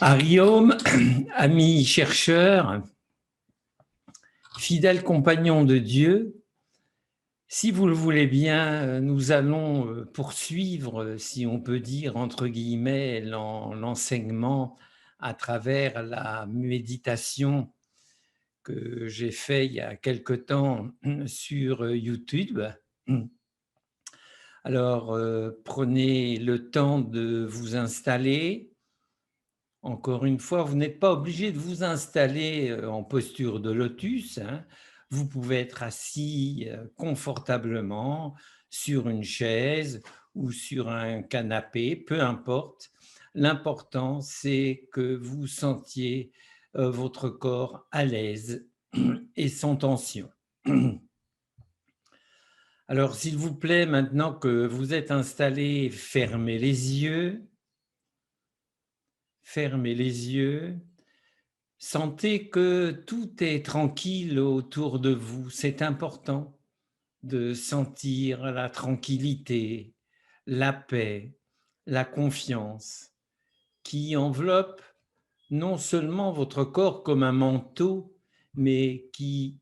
Ariome, ami chercheur, fidèle compagnon de Dieu, si vous le voulez bien, nous allons poursuivre, si on peut dire, entre guillemets, l'enseignement à travers la méditation que j'ai fait il y a quelque temps sur YouTube. Alors, prenez le temps de vous installer. Encore une fois, vous n'êtes pas obligé de vous installer en posture de lotus, hein. Vous pouvez être assis confortablement sur une chaise ou sur un canapé, peu importe. L'important, c'est que vous sentiez votre corps à l'aise et sans tension. Alors, s'il vous plaît, maintenant que vous êtes installé, fermez les yeux. Fermez les yeux. Sentez que tout est tranquille autour de vous. C'est important de sentir la tranquillité, la paix, la confiance qui enveloppe non seulement votre corps comme un manteau, mais qui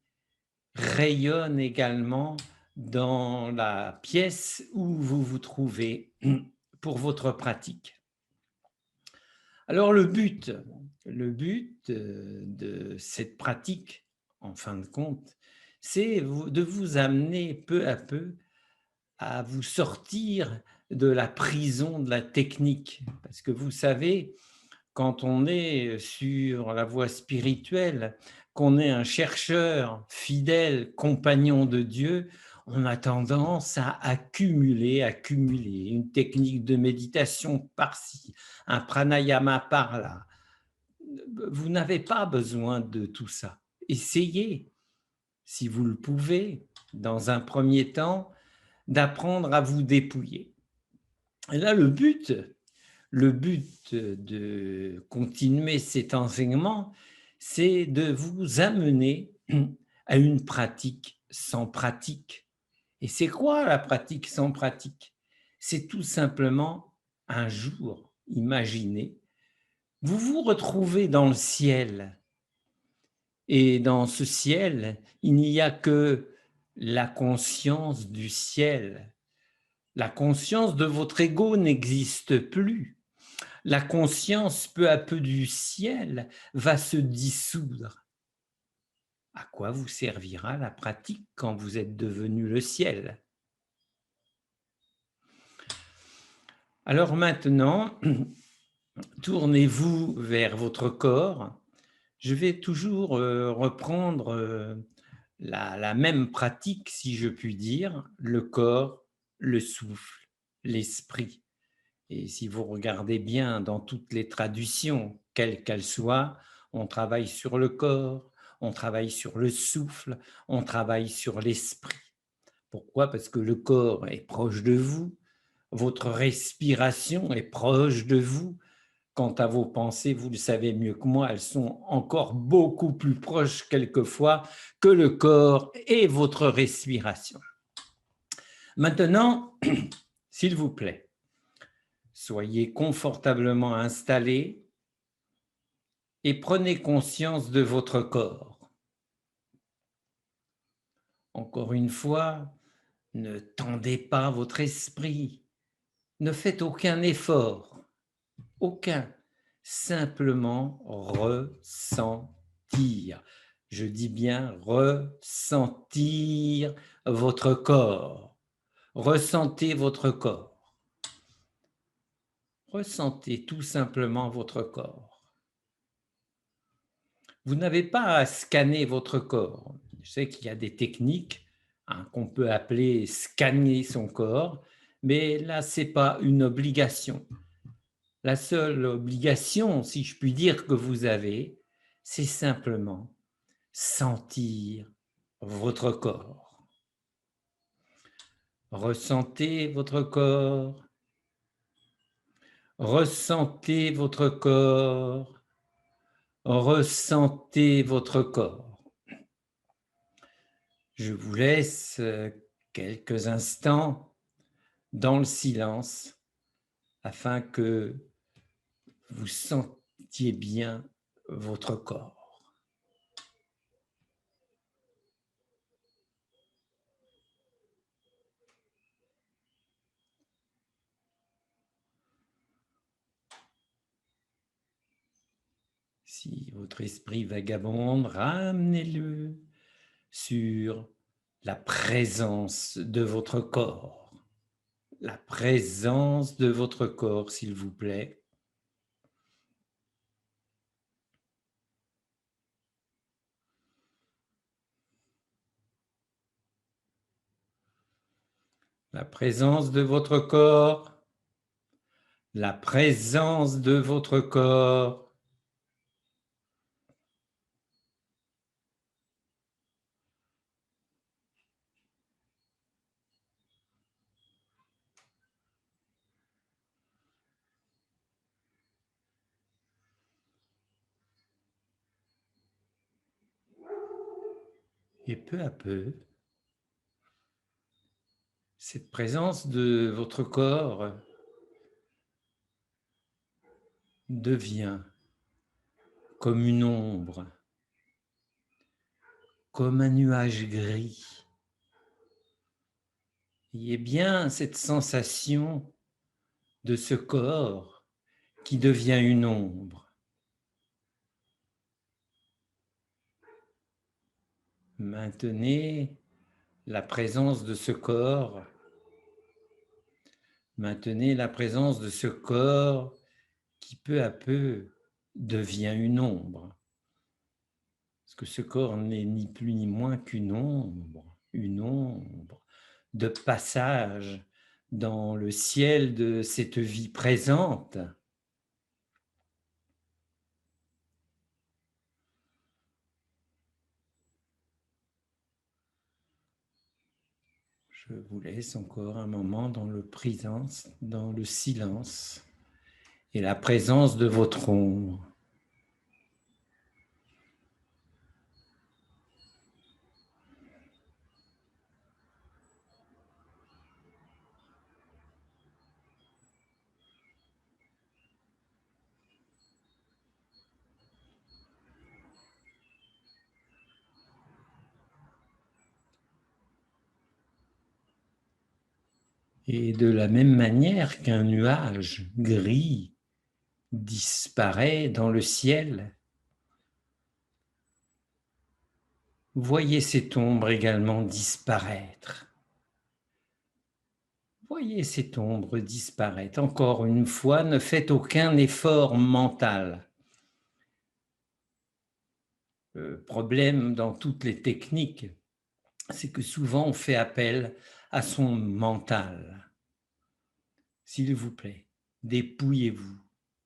rayonne également dans la pièce où vous vous trouvez pour votre pratique. Alors le but de cette pratique, en fin de compte, c'est de vous amener peu à peu à vous sortir de la prison de la technique. Parce que vous savez, quand on est sur la voie spirituelle, qu'on est un chercheur fidèle, compagnon de Dieu, on a tendance à accumuler une technique de méditation par-ci, un pranayama par-là. Vous n'avez pas besoin de tout ça. Essayez, si vous le pouvez, dans un premier temps, d'apprendre à vous dépouiller. Et là, le but de continuer cet enseignement, c'est de vous amener à une pratique sans pratique. Et c'est quoi la pratique sans pratique? C'est tout simplement un jour, imaginez, vous vous retrouvez dans le ciel. Et dans ce ciel, il n'y a que la conscience du ciel. La conscience de votre ego n'existe plus. La conscience peu à peu du ciel va se dissoudre. À quoi vous servira la pratique quand vous êtes devenu le ciel? Alors maintenant, tournez-vous vers votre corps. Je vais toujours reprendre la même pratique, si je puis dire, le corps, le souffle, l'esprit. Et si vous regardez bien dans toutes les traductions, quelles qu'elles soient, on travaille sur le corps, on travaille sur le souffle, on travaille sur l'esprit. Pourquoi? Parce que le corps est proche de vous, votre respiration est proche de vous. Quant à vos pensées, vous le savez mieux que moi, elles sont encore beaucoup plus proches quelquefois que le corps et votre respiration. Maintenant, s'il vous plaît, soyez confortablement installés et prenez conscience de votre corps. Encore une fois, ne tendez pas votre esprit, ne faites aucun effort, aucun, simplement ressentir. Je dis bien ressentir votre corps. Ressentez votre corps. Ressentez tout simplement votre corps. Vous n'avez pas à scanner votre corps. Je sais qu'il y a des techniques qu'on peut appeler scanner son corps, mais là, ce n'est pas une obligation. La seule obligation, si je puis dire, que vous avez, c'est simplement sentir votre corps. Ressentez votre corps. Ressentez votre corps. Ressentez votre corps. Je vous laisse quelques instants dans le silence afin que vous habitiez bien votre corps. Si votre esprit vagabonde, ramenez-le sur la présence de votre corps. La présence de votre corps, s'il vous plaît. La présence de votre corps. La présence de votre corps. Et peu à peu, cette présence de votre corps devient comme une ombre, comme un nuage gris. Il y a bien cette sensation de ce corps qui devient une ombre. Maintenez la présence de ce corps. Maintenez la présence de ce corps qui peu à peu devient une ombre. Parce que ce corps n'est ni plus ni moins qu'une ombre de passage dans le ciel de cette vie présente. Je vous laisse encore un moment dans le présence, dans le silence et la présence de votre ombre. Et de la même manière qu'un nuage gris disparaît dans le ciel, voyez cette ombre également disparaître. Voyez cette ombre disparaître. Encore une fois, ne faites aucun effort mental. Le problème dans toutes les techniques, c'est que souvent on fait appel à son mental. S'il vous plaît, dépouillez-vous,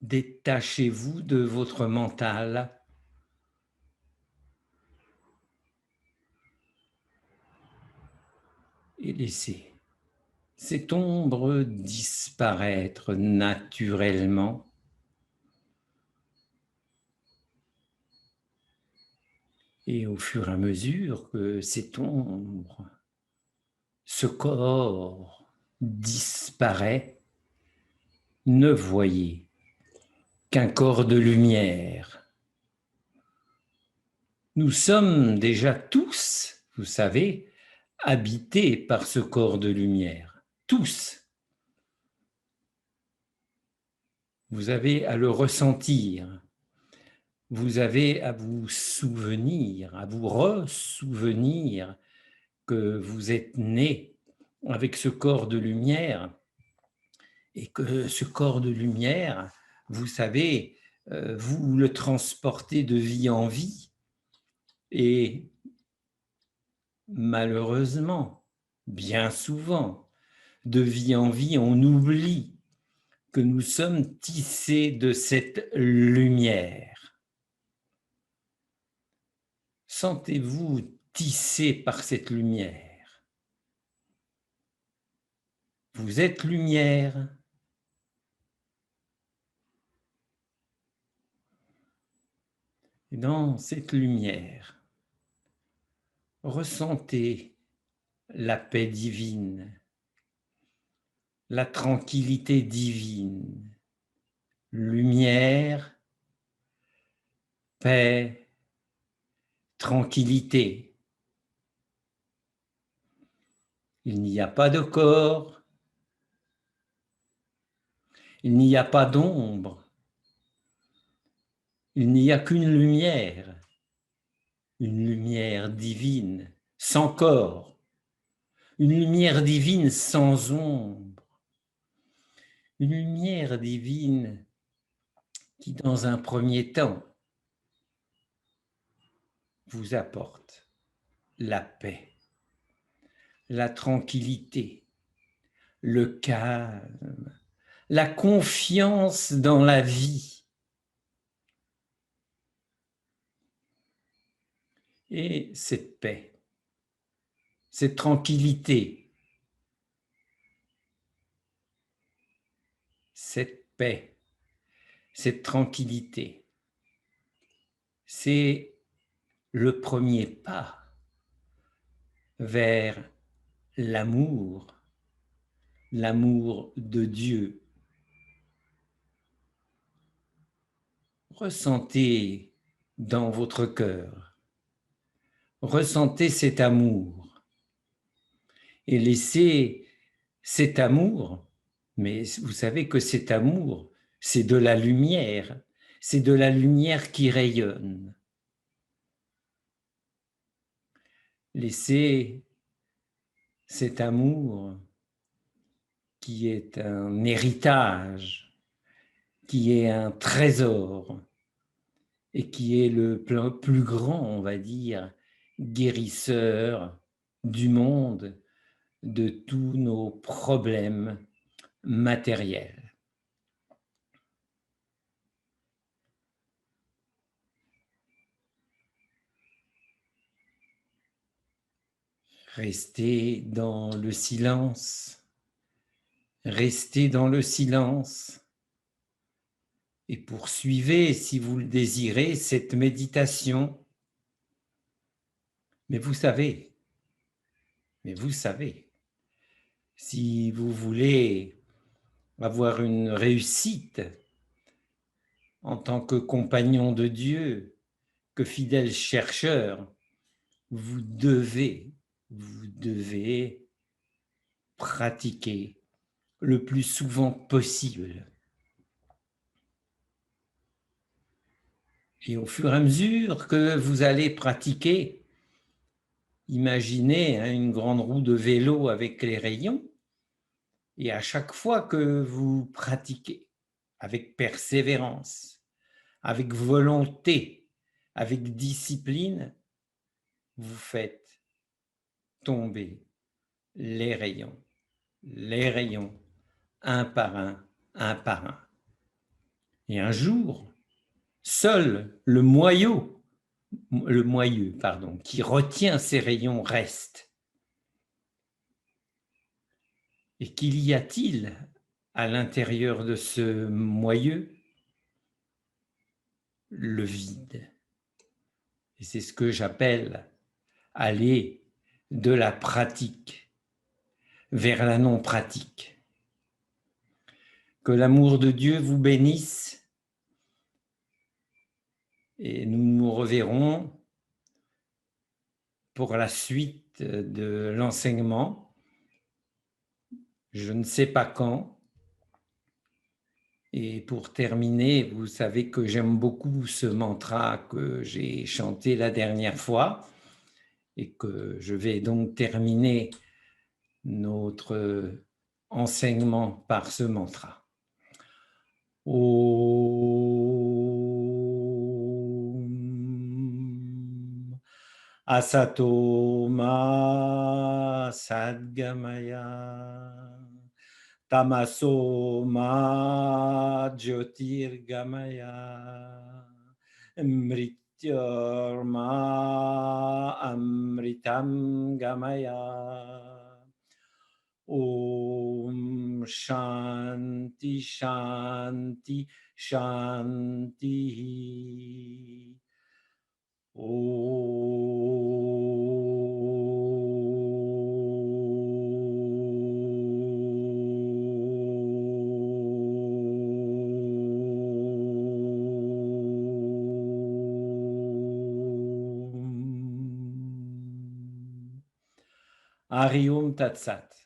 détachez-vous de votre mental et laissez cette ombre disparaître naturellement. Et au fur et à mesure que cette ombre, ce corps disparaît, ne voyez qu'un corps de lumière. Nous sommes déjà tous, vous savez, habités par ce corps de lumière. Tous. Vous avez à le ressentir. Vous avez à vous souvenir, à vous ressouvenir que vous êtes né avec ce corps de lumière et que ce corps de lumière, vous savez, vous le transportez de vie en vie. Et malheureusement, bien souvent, de vie en vie, on oublie que nous sommes tissés de cette lumière. Sentez-vous tissé par cette lumière. Vous êtes lumière. Et dans cette lumière, ressentez la paix divine, la tranquillité divine. Lumière, paix, tranquillité. Il n'y a pas de corps, il n'y a pas d'ombre, il n'y a qu'une lumière, une lumière divine, sans corps, une lumière divine sans ombre, une lumière divine qui, dans un premier temps, vous apporte la paix, la tranquillité, le calme, la confiance dans la vie. Et cette paix, cette tranquillité, cette paix, cette tranquillité, c'est le premier pas vers l'amour, l'amour de Dieu. Ressentez dans votre cœur, ressentez cet amour et laissez cet amour, mais vous savez que cet amour, c'est de la lumière, c'est de la lumière qui rayonne. Laissez cet amour qui est un héritage, qui est un trésor et qui est le plus grand, on va dire, guérisseur du monde, de tous nos problèmes matériels. Restez dans le silence, restez dans le silence et poursuivez, si vous le désirez, cette méditation. Mais vous savez, si vous voulez avoir une réussite en tant que compagnon de Dieu, que fidèle chercheur, vous devez pratiquer le plus souvent possible. Et au fur et à mesure que vous allez pratiquer, imaginez une grande roue de vélo avec les rayons, et à chaque fois que vous pratiquez avec persévérance, avec volonté, avec discipline, vous faites tomber les rayons, un par un. Et un jour, seul le moyeu, qui retient ces rayons reste. Et qu'il y a-t-il à l'intérieur de ce moyeu? Le vide. Et c'est ce que j'appelle aller de la pratique vers la non-pratique. Que l'amour de Dieu vous bénisse et nous nous reverrons pour la suite de l'enseignement. Je ne sais pas quand. Et pour terminer, vous savez que j'aime beaucoup ce mantra que j'ai chanté la dernière fois et que je vais donc terminer notre enseignement par ce mantra. Om Asato Ma Sadgamaya Tamaso Ma Jyotirgamaya Mrityorma Amritam Gamaya. Om Shanti Shanti Shanti. Hari Om Tat Sat.